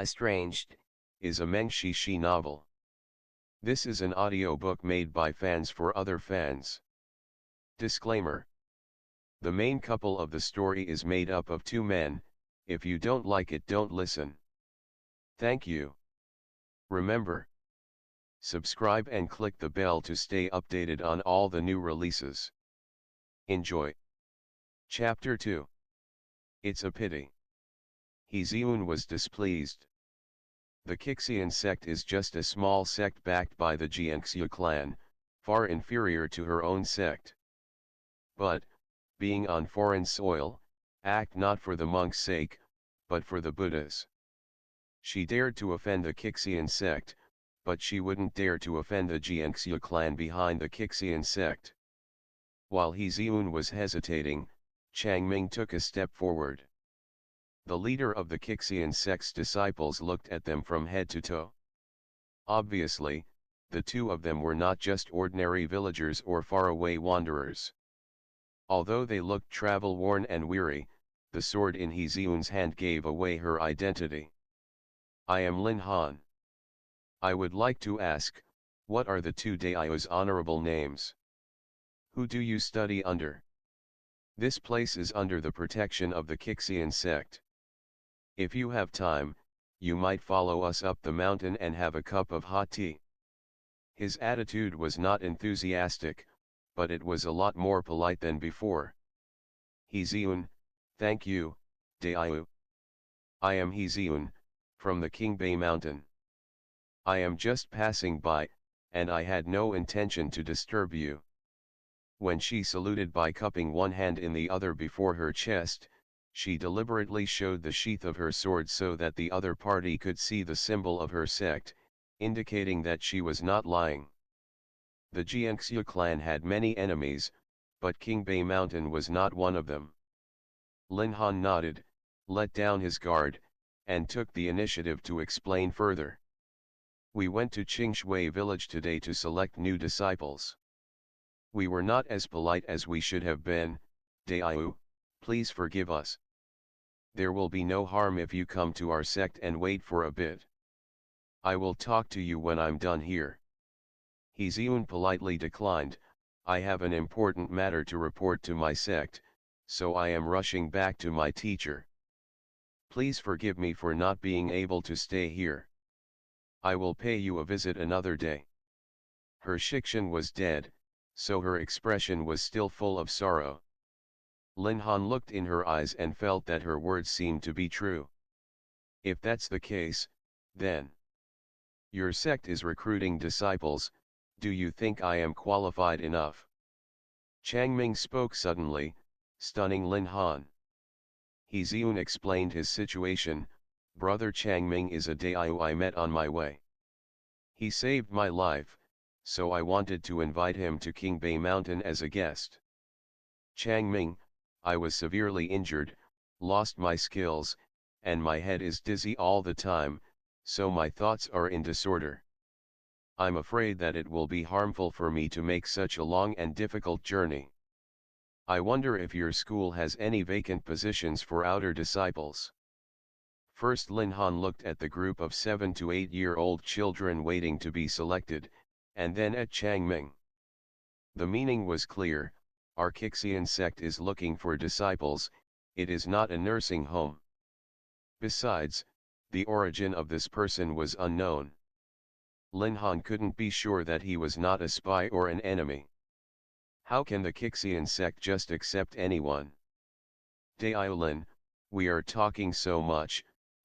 Estranged is a Meng Shishi novel. This is an audiobook made by fans for other fans. Disclaimer. The main couple of the story is made up of two men. If you don't like it, don't listen. Thank you. Remember, subscribe and click the bell to stay updated on all the new releases. Enjoy. Chapter 2. It's a pity. Heezeun was displeased. The Ch02 sect is just a small sect backed by the Ch02 clan, far inferior to her own sect. But, being on foreign soil, act not for the monk's sake, but for the Buddha's. She dared to offend the Ch02 sect, but she wouldn't dare to offend the Ch02 clan behind the Ch02 sect. While Heezeun was hesitating, Changming took a step forward. The leader of the Ch02 sect's disciples looked at them from head to toe. Obviously, the two of them were not just ordinary villagers or faraway wanderers. Although they looked travel-worn and weary, the sword in Heezeun's hand gave away her identity. I am Lin Han. I would like to ask, what are the two Daio's honorable names? Who do you study under? This place is under the protection of the Ch02 sect. If you have time, you might follow us up the mountain and have a cup of hot tea. His attitude was not enthusiastic, but it was a lot more polite than before. Heezeun, thank you, Daio. I am Heezeun, from the Qingbei mountain. I am just passing by, and I had no intention to disturb you. When she saluted by cupping one hand in the other before her chest, she deliberately showed the sheath of her sword so that the other party could see the symbol of her sect, indicating that she was not lying. The Ch02 clan had many enemies, but Qingbei Mountain was not one of them. Lin Han nodded, let down his guard, and took the initiative to explain further. We went to Qingshui village today to select new disciples. We were not as polite as we should have been, Daio, please forgive us. There will be no harm if you come to our sect and wait for a bit. I will talk to you when I'm done here. Heezeun politely declined, I have an important matter to report to my sect, so I am rushing back to my teacher. Please forgive me for not being able to stay here. I will pay you a visit another day. Her shikshan was dead, so her expression was still full of sorrow. Lin Han looked in her eyes and felt that her words seemed to be true. If that's the case, then your sect is recruiting disciples. Do you think I am qualified enough? Changming spoke suddenly, stunning Lin Han. Heezeun explained his situation. Brother Changming is a Daio I met on my way. He saved my life, so I wanted to invite him to Qingbei Mountain as a guest. Changming, I was severely injured, lost my skills, and my head is dizzy all the time, so my thoughts are in disorder. I'm afraid that it will be harmful for me to make such a long and difficult journey. I wonder if your school has any vacant positions for outer disciples. First Lin Han looked at the group of 7 to 8-year-old children waiting to be selected, and then at Changming. The meaning was clear. Our Ch02 sect is looking for disciples, it is not a nursing home. Besides, the origin of this person was unknown. Lin Han couldn't be sure that he was not a spy or an enemy. How can the Ch02 sect just accept anyone? Daio Lin, we are talking so much,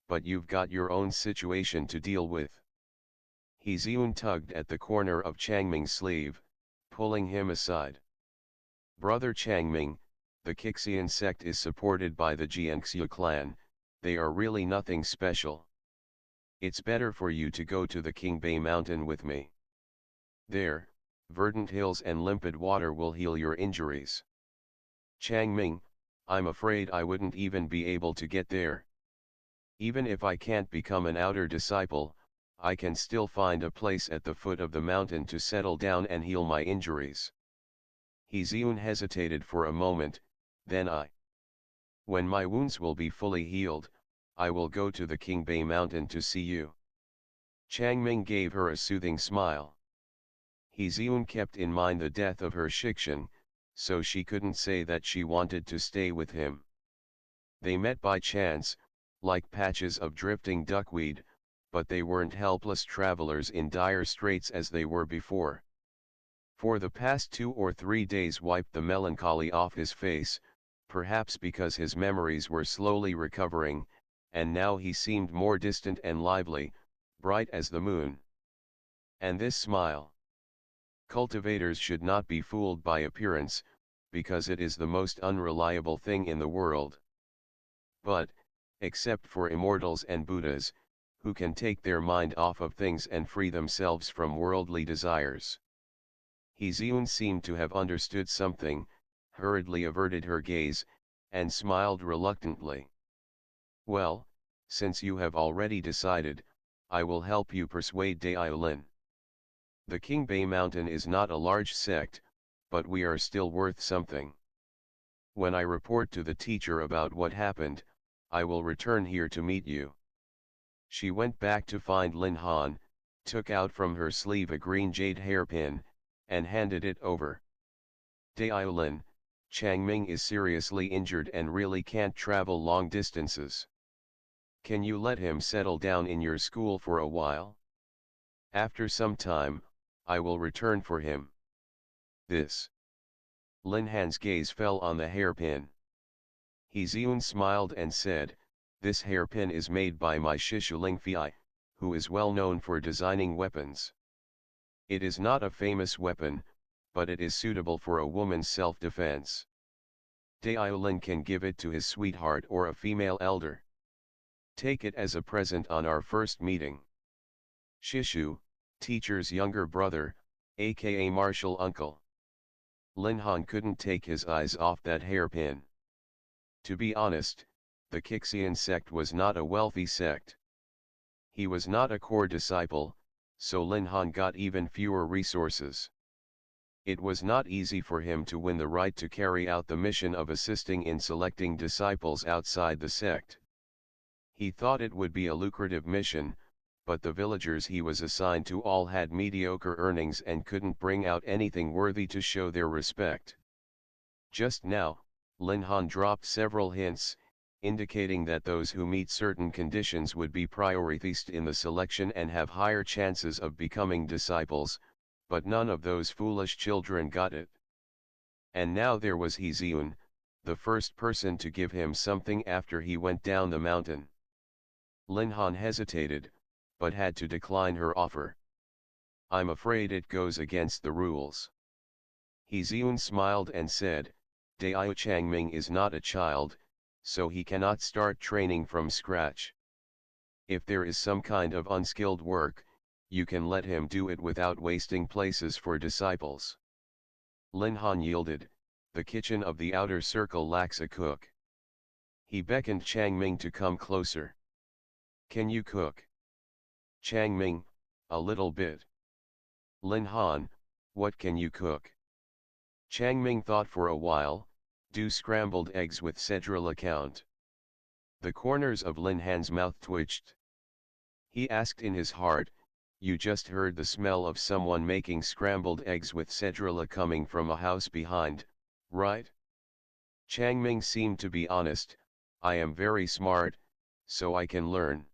but you've got your own situation to deal with. Heezeun tugged at the corner of Changming's sleeve, pulling him aside. Brother Changming, the Ch02 sect is supported by the Ch02 clan, they are really nothing special. It's better for you to go to the Qingbei Mountain with me. There, verdant hills and limpid water will heal your injuries. Changming, I'm afraid I wouldn't even be able to get there. Even if I can't become an outer disciple, I can still find a place at the foot of the mountain to settle down and heal my injuries. Heezeun hesitated for a moment, then when my wounds will be fully healed, I will go to the Qingbei mountain to see you. Changming gave her a soothing smile. He Xiun kept in mind the death of her Shikshan, so she couldn't say that she wanted to stay with him. They met by chance, like patches of drifting duckweed, but they weren't helpless travelers in dire straits as they were before. For the past 2 or 3 days wiped the melancholy off his face, perhaps because his memories were slowly recovering, and now he seemed more distant and lively, bright as the moon. And this smile. Cultivators should not be fooled by appearance, because it is the most unreliable thing in the world. But, except for immortals and Buddhas, who can take their mind off of things and free themselves from worldly desires. He Xiun seemed to have understood something, hurriedly averted her gaze, and smiled reluctantly. Well, since you have already decided, I will help you persuade Daiyulin. The Qingbei mountain is not a large sect, but we are still worth something. When I report to the teacher about what happened, I will return here to meet you. She went back to find Lin Han, took out from her sleeve a green jade hairpin, and handed it over. Daiyulin, Changming is seriously injured and really can't travel long distances. Can you let him settle down in your school for a while? After some time, I will return for him. This. Lin Han's gaze fell on the hairpin. He Xiun smiled and said, this hairpin is made by my Shishu Lingfei, who is well known for designing weapons. It is not a famous weapon, but it is suitable for a woman's self-defense. Daiyulin can give it to his sweetheart or a female elder. Take it as a present on our first meeting. Shishu, teacher's younger brother, aka martial uncle. Lin Han couldn't take his eyes off that hairpin. To be honest, the Qixian sect was not a wealthy sect. He was not a core disciple, so Lin Han got even fewer resources. It was not easy for him to win the right to carry out the mission of assisting in selecting disciples outside the sect. He thought it would be a lucrative mission, but the villagers he was assigned to all had mediocre earnings and couldn't bring out anything worthy to show their respect. Just now, Lin Han dropped several hints, indicating that those who meet certain conditions would be prioritized in the selection and have higher chances of becoming disciples, but none of those foolish children got it. And now there was He Xiun, the first person to give him something after he went down the mountain. Lin Han hesitated, but had to decline her offer. I'm afraid it goes against the rules. He Xiun smiled and said, Daiyu Changming is not a child, so he cannot start training from scratch. If there is some kind of unskilled work, you can let him do it without wasting places for disciples. Lin Han yielded, the kitchen of the outer circle lacks a cook. He beckoned Changming to come closer. Can you cook? Changming, a little bit. Lin Han, what can you cook? Changming thought for a while, do scrambled eggs with cedrilla count. The corners of Lin Han's mouth twitched. He asked in his heart, you just heard the smell of someone making scrambled eggs with cedrilla coming from a house behind, right? Changming seemed to be honest, I am very smart, so I can learn.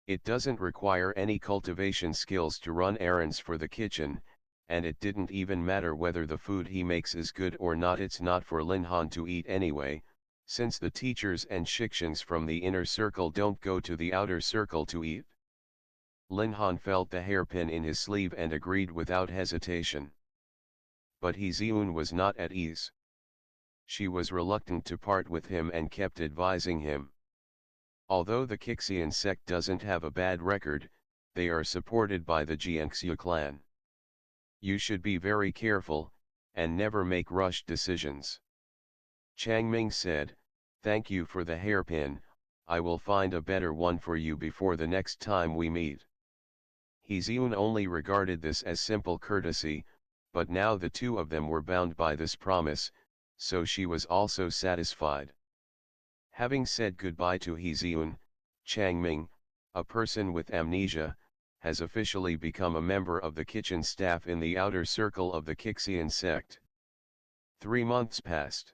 It doesn't require any cultivation skills to run errands for the kitchen, and it didn't even matter whether the food he makes is good or not. It's not for Lin Han to eat anyway, since the teachers and shikshans from the inner circle don't go to the outer circle to eat. Lin Han felt the hairpin in his sleeve and agreed without hesitation. But He Xiun was not at ease. She was reluctant to part with him and kept advising him. Although the Qixian sect doesn't have a bad record, they are supported by the Jiangxia clan. You should be very careful, and never make rushed decisions. Changming said, thank you for the hairpin, I will find a better one for you before the next time we meet. He Xiun only regarded this as simple courtesy, but now the two of them were bound by this promise, so she was also satisfied. Having said goodbye to He Xiun, Changming, a person with amnesia, has officially become a member of the kitchen staff in the outer circle of the Ch02 sect. 3 months passed.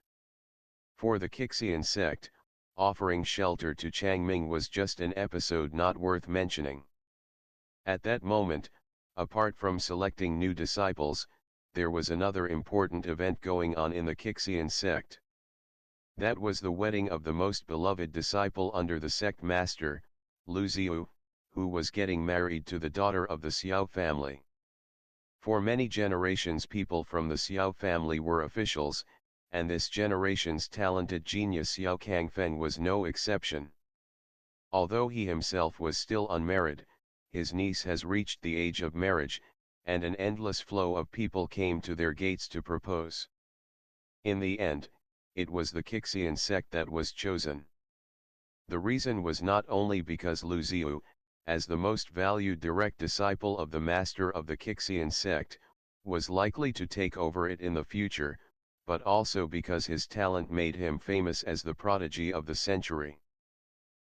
For the Ch02 sect, offering shelter to Changming was just an episode not worth mentioning. At that moment, apart from selecting new disciples, there was another important event going on in the Ch02 sect. That was the wedding of the most beloved disciple under the sect master, Lu Ziyu, who was getting married to the daughter of the Xiao family. For many generations people from the Xiao family were officials, and this generation's talented genius Xiao Kangfeng was no exception. Although he himself was still unmarried, his niece has reached the age of marriage, and an endless flow of people came to their gates to propose. In the end, it was the Ch02 sect that was chosen. The reason was not only because Lu Ziyu, as the most valued direct disciple of the master of the Ch02 sect, was likely to take over it in the future, but also because his talent made him famous as the prodigy of the century.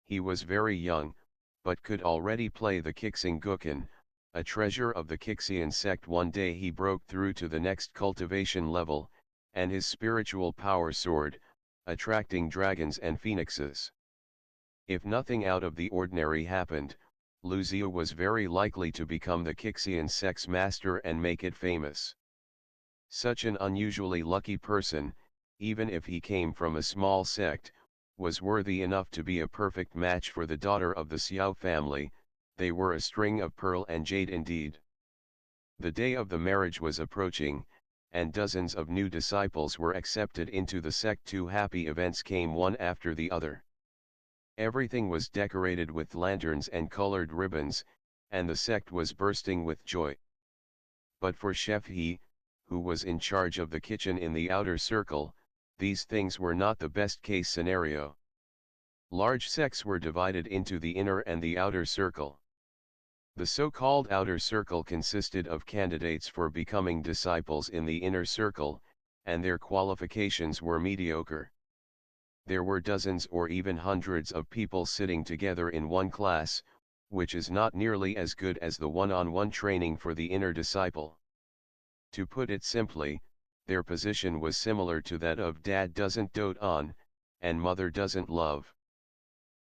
He was very young, but could already play the Kixing a treasure of the Ch02 sect. One day he broke through to the next cultivation level, and his spiritual power soared, attracting dragons and phoenixes. If nothing out of the ordinary happened, Lu Ziyu was very likely to become the Ch02 sect's master and make it famous. Such an unusually lucky person, even if he came from a small sect, was worthy enough to be a perfect match for the daughter of the Xiao family. They were a string of pearl and jade indeed. The day of the marriage was approaching, and dozens of new disciples were accepted into the sect. 2 happy events came one after the other. Everything was decorated with lanterns and colored ribbons, and the sect was bursting with joy. But for Chef He, who was in charge of the kitchen in the outer circle, these things were not the best case scenario. Large sects were divided into the inner and the outer circle. The so-called outer circle consisted of candidates for becoming disciples in the inner circle, and their qualifications were mediocre. There were dozens or even hundreds of people sitting together in one class, which is not nearly as good as the one-on-one training for the inner disciple. To put it simply, their position was similar to that of dad doesn't dote on, and mother doesn't love.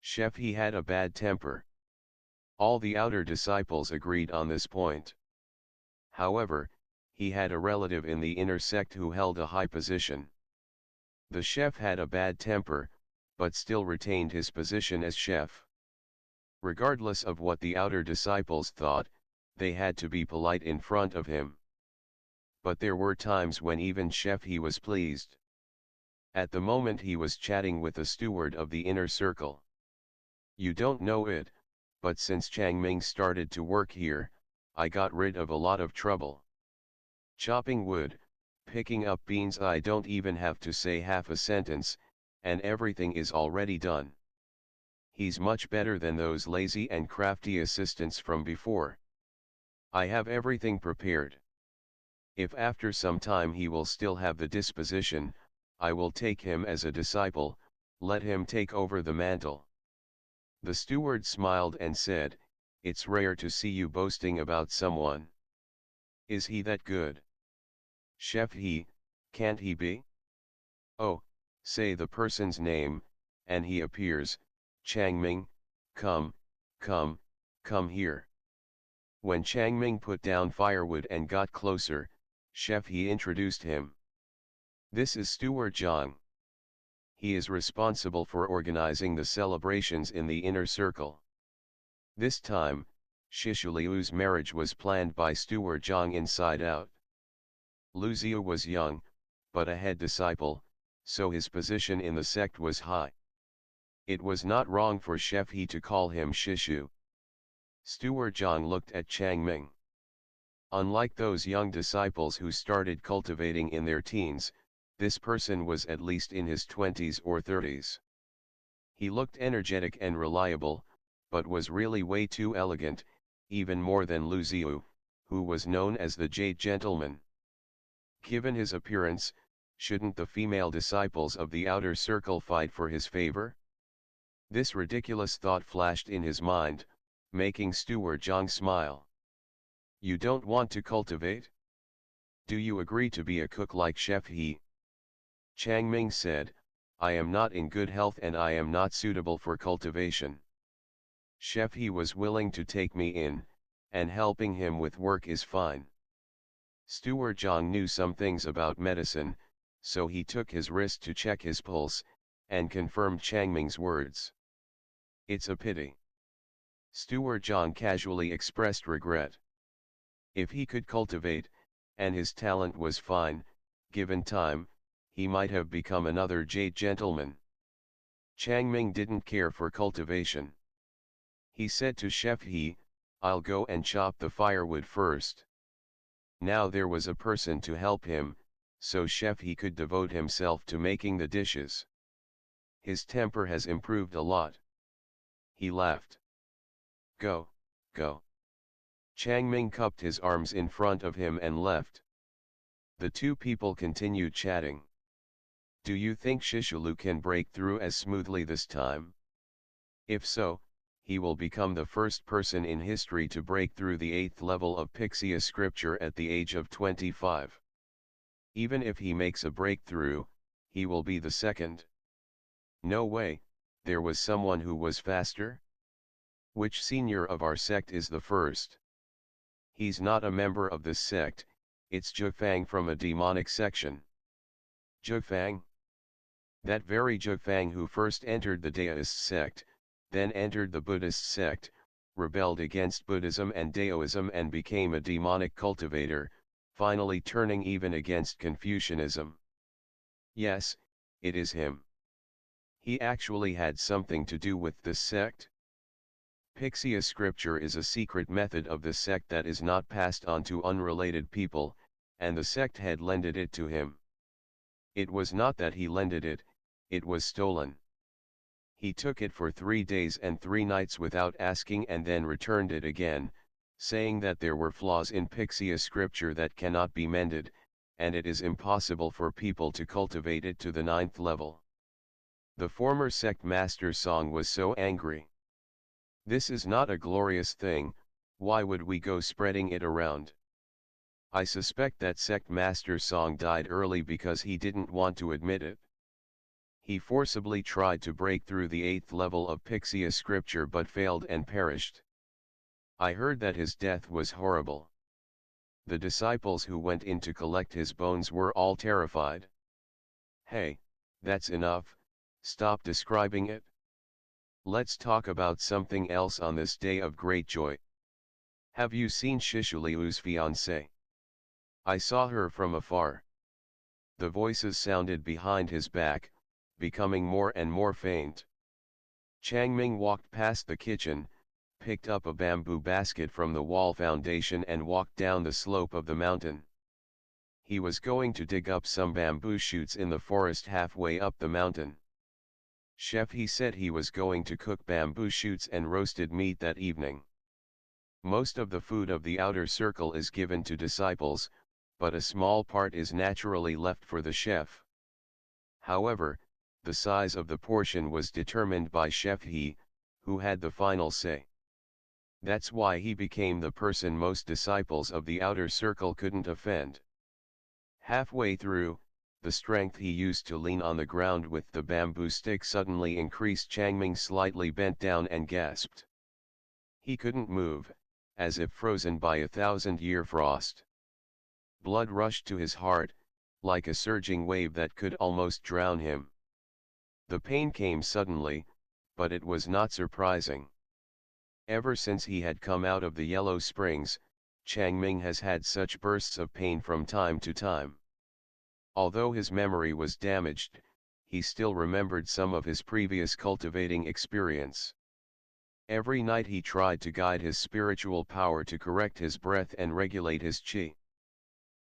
Chef He had a bad temper. All the outer disciples agreed on this point. However, he had a relative in the inner sect who held a high position. The chef had a bad temper, but still retained his position as chef. Regardless of what the outer disciples thought, they had to be polite in front of him. But there were times when even Chef He was pleased. At the moment he was chatting with the steward of the inner circle. You don't know it, but since Changming started to work here, I got rid of a lot of trouble. Chopping wood, picking up beans, I don't even have to say half a sentence, and everything is already done. He's much better than those lazy and crafty assistants from before. I have everything prepared. If after some time he will still have the disposition, I will take him as a disciple, let him take over the mantle. The steward smiled and said, "It's rare to see you boasting about someone. Is he that good?" Chef He, can't he be? Oh, say the person's name, and he appears. Changming, come, come, come here. When Changming put down firewood and got closer, Chef He introduced him. This is Steward Zhang. He is responsible for organizing the celebrations in the inner circle. This time, Shishuliu's marriage was planned by Steward Zhang inside out. Lu Ziyu was young, but a head disciple, so his position in the sect was high. It was not wrong for Chef He to call him Shishu. Steward Zhang looked at Changming. Unlike those young disciples who started cultivating in their teens, this person was at least in his 20s or 30s. He looked energetic and reliable, but was really way too elegant, even more than Lu Ziyu, who was known as the Jade Gentleman. Given his appearance, shouldn't the female disciples of the outer circle fight for his favor? This ridiculous thought flashed in his mind, making Steward Zhang smile. You don't want to cultivate? Do you agree to be a cook like Chef He? Chang Ming said, I am not in good health and I am not suitable for cultivation. Chef He was willing to take me in, and helping him with work is fine. Steward Zhang knew some things about medicine, so he took his wrist to check his pulse, and confirmed Chang Ming's words. It's a pity. Steward Zhang casually expressed regret. If he could cultivate, and his talent was fine, given time, he might have become another jade gentleman. Chang Ming didn't care for cultivation. He said to Chef He, I'll go and chop the firewood first. Now there was a person to help him, so Chef He could devote himself to making the dishes. His temper has improved a lot. He laughed. Go, go. Chang Ming cupped his arms in front of him and left. The two people continued chatting. Do you think Shishulu can break through as smoothly this time? If so, he will become the first person in history to break through the 8th level of strict-tea-strict-cher at the age of 25. Even if he makes a breakthrough, he will be the second. No way, there was someone who was faster? Which senior of our sect is the first? He's not a member of this sect, it's Zhufang from a demonic section. Zhufang? That very Zhufang who first entered the Daoist sect, then entered the Buddhist sect, rebelled against Buddhism and Daoism and became a demonic cultivator, finally turning even against Confucianism. Yes, it is him. He actually had something to do with this sect? Strict-tea-strict-cher is a secret method of the sect that is not passed on to unrelated people, and the sect had lended it to him. It was not that he lended it, it was stolen. He took it for 3 days and 3 nights without asking and then returned it again, saying that there were flaws in strict-tea-strict-cher that cannot be mended, and it is impossible for people to cultivate it to the 9th level. The former sect master Song was so angry. This is not a glorious thing, why would we go spreading it around? I suspect that sect master Song died early because he didn't want to admit it. He forcibly tried to break through the 8th level of strict-tea-strict-cher but failed and perished. I heard that his death was horrible. The disciples who went in to collect his bones were all terrified. Hey, that's enough, stop describing it. Let's talk about something else on this day of great joy. Have you seen Shishuliu's fiancée? I saw her from afar. The voices sounded behind his back, becoming more and more faint. Chang Ming walked past the kitchen, picked up a bamboo basket from the wall foundation and walked down the slope of the mountain. He was going to dig up some bamboo shoots in the forest halfway up the mountain. Chef He said he was going to cook bamboo shoots and roasted meat that evening. Most of the food of the outer circle is given to disciples, but a small part is naturally left for the chef. However, the size of the portion was determined by Chef He, who had the final say. That's why he became the person most disciples of the outer circle couldn't offend. Halfway through, the strength he used to lean on the ground with the bamboo stick suddenly increased. Chang Ming slightly bent down and gasped. He couldn't move, as if frozen by 1,000-year frost. Blood rushed to his heart, like a surging wave that could almost drown him. The pain came suddenly, but it was not surprising. Ever since he had come out of the Yellow Springs, Chang Ming has had such bursts of pain from time to time. Although his memory was damaged, he still remembered some of his previous cultivating experience. Every night he tried to guide his spiritual power to correct his breath and regulate his qi.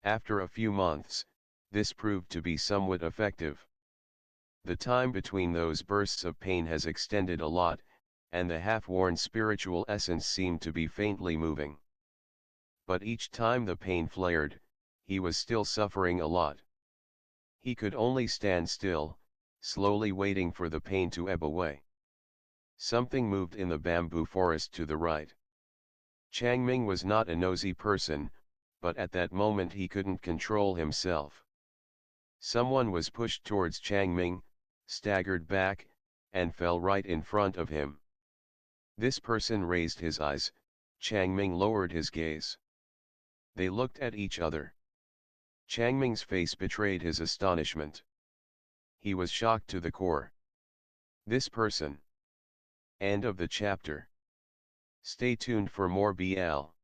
After a few months, this proved to be somewhat effective. The time between those bursts of pain has extended a lot, and the half-worn spiritual essence seemed to be faintly moving. But each time the pain flared, he was still suffering a lot. He could only stand still, slowly waiting for the pain to ebb away. Something moved in the bamboo forest to the right. Changming was not a nosy person, but at that moment he couldn't control himself. Someone was pushed towards Changming, staggered back, and fell right in front of him. This person raised his eyes, Changming lowered his gaze. They looked at each other. Changming's face betrayed his astonishment. He was shocked to the core. This person. End of the chapter. Stay tuned for more BL.